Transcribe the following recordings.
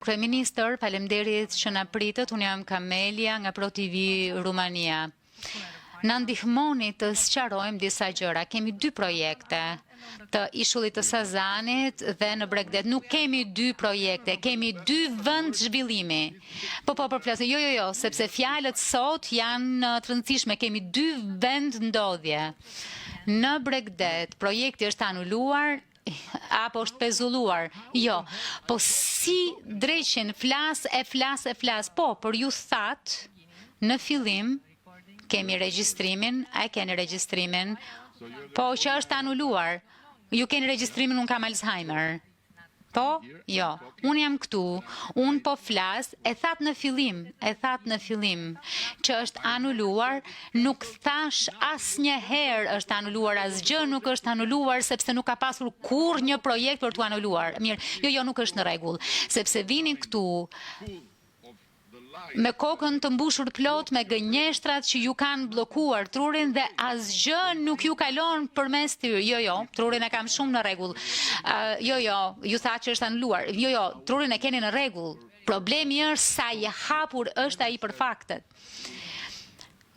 Kryeministër, faleminderit që na pritët. Unë jam Kamelia nga ProTV Rumania. Na ndihmoni të sqarojmë disa gjëra. Kemi 2 projekte të ishullit të Sazanit dhe në Bregdet. Nuk kemi 2 projekte, kemi 2 vend zhvillimi. Po, përflasim. Jo, sepse fjalët sot janë të rëndësishme. Kemi 2 vend ndodhje. Në Bregdet, projekti është anuluar, apo është pezulluar? Jo, po si dreqin flas. Po, për ju thatë, në fillim, kemi regjistrimin, a keni regjistrimin, po që është anuluar. Ju keni regjistrimin, unë kam Alzheimer. Po? Jo. Unë jam këtu, unë po flas, e thatë në fillim, që është anuluar, nuk thash asnjëherë është anuluar, asgjë nuk është anuluar, sepse nuk ka pasur kur një projekt për të anuluar. Mirë, jo, nuk është në rregull, sepse vini këtu me kokën të mbushur plot, me gënjeshtrat që ju kanë bllokuar trurin dhe asgjë nuk ju kalon përmes tyre. Jo, trurin e kam shumë në rregull. Jo, ju tha që është anuluar. Jo, trurin e keni në rregull. Problemi është sa i hapur është ai për faktet.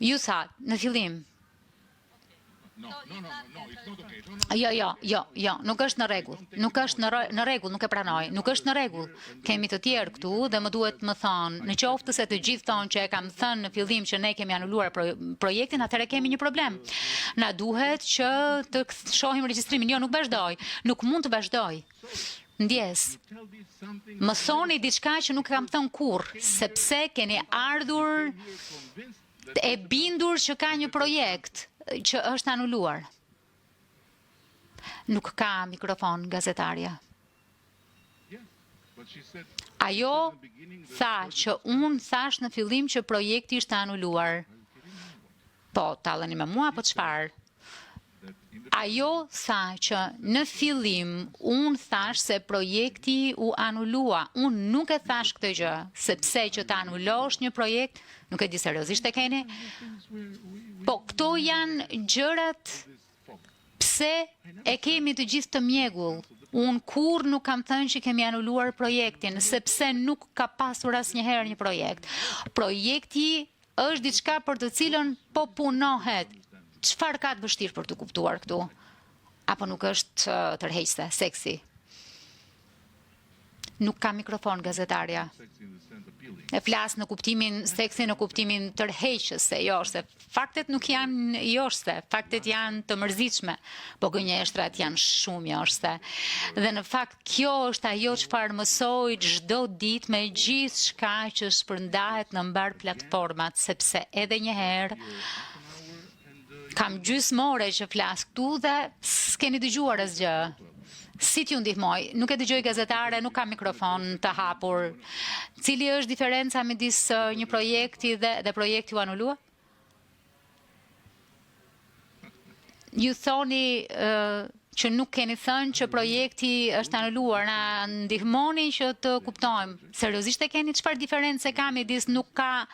Ju tha në fillim. Jo, nuk është në rregull. Nuk është në rregull, nuk e pranoj. Nuk është në rregull. Kemi të tjerë këtu dhe më duhet më thonë, në qoftë se të gjithë thonë që e kam thënë në fillim që ne kemi anuluar projektin, atëherë kemi një problem. Na duhet që të shohim regjistrimin. Jo, nuk vazhdoj. Nuk mund të vazhdoj. Ndjes. Më thoni diçka që nuk kam thënë kurrë, sepse keni ardhur e bindur që ka një projekt që është anuluar. Nuk ka mikrofon gazetarja. Ajo tha që unë thash në fillim që projekti është anuluar. Po, talleni me mua, po çfarë? Ajo tha që në fillim unë thash se projekti u anulua. Unë nuk e thash këtë gjë, sepse që të anulosh një projekt, nuk e di seriozisht e keni. Po, këto janë gjërat pse e kemi të gjithë të mjegull. Unë kur nuk kam thënë që kemi anuluar projektin, sepse nuk ka pasur asnjëherë një projekt. Projekti është diçka për të cilën po punohet. Çfarë ka të vështirë për të kuptuar këtu? Apo nuk është tërheqëse, seksi? Nuk ka mikrofon gazetarja. E flas në kuptimin seksi, në kuptimin tërheqëse, joshse. Faktet nuk janë joshse, faktet janë të mërzitshme, po gënjeshtrat janë shumë joshse. Dhe në fakt kjo është ajo çfarë mësoj çdo ditë me gjithçka që shpërndahet në mbar platformat, sepse edhe një herë kam gjysmore që flas këtu dhe s'keni dëgjuar asgjë. Si t'ju ndihmoj? Nuk e dëgjoj gazetare, nuk kam mikrofon të hapur. Cili është diferenca midis një projekti dhe projekti u anulua? Ju thoni që nuk keni thënë që projekti është anuluar, na ndihmoni që të kuptojmë. Seriozisht e keni çfarë diferencë ka midis nuk ka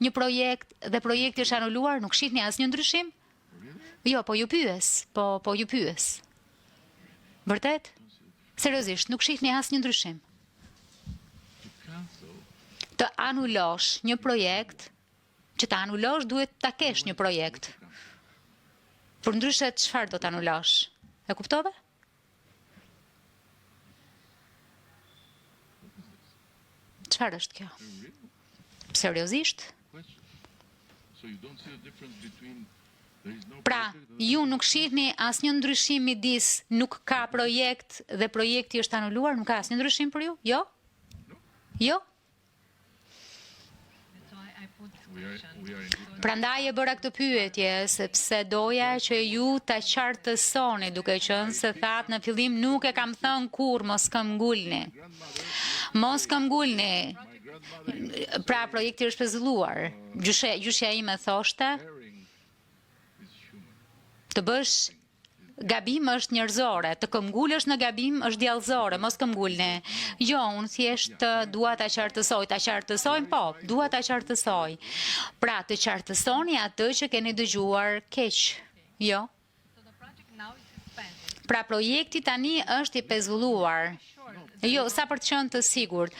një projekt dhe projekti është anuluar? Nuk shihni asnjë ndryshim? Jo, po ju pyes, po ju pyes. Vërtet? Seriozisht, nuk shihni asnjë ndryshim. Të anulosh një projekt, që të anulosh duhet ta kesh një projekt. Përndryshe çfarë do të anulosh? E kuptove? Çfarë është kjo? Seriozisht? Pra, ju nuk shihni asnjë ndryshim midis nuk ka projekt dhe projekti është anuluar? Nuk ka asnjë ndryshim për ju? Jo? Jo? Prandaj e bëra këtë pyetje, sepse doja që ju ta qartësoni, duke qenë se thatë në fillim nuk e kam thënë kurrë, mos këm ngulni. Mos këm ngulni. Pra, projekti është pezulluar. Gjyshja ime thoshte, të bësh gabim është njerëzore, të këmbgulësh në gabim është djallëzore, mos këmbgulni. Jo, unë thjesht dua ta qartësoj, po, dua ta qartësoj. Pra, të qartësoni atë që keni dëgjuar keq. Jo. Pra, projekti tani është i pezulluar. Jo, sa për të qenë të sigurt.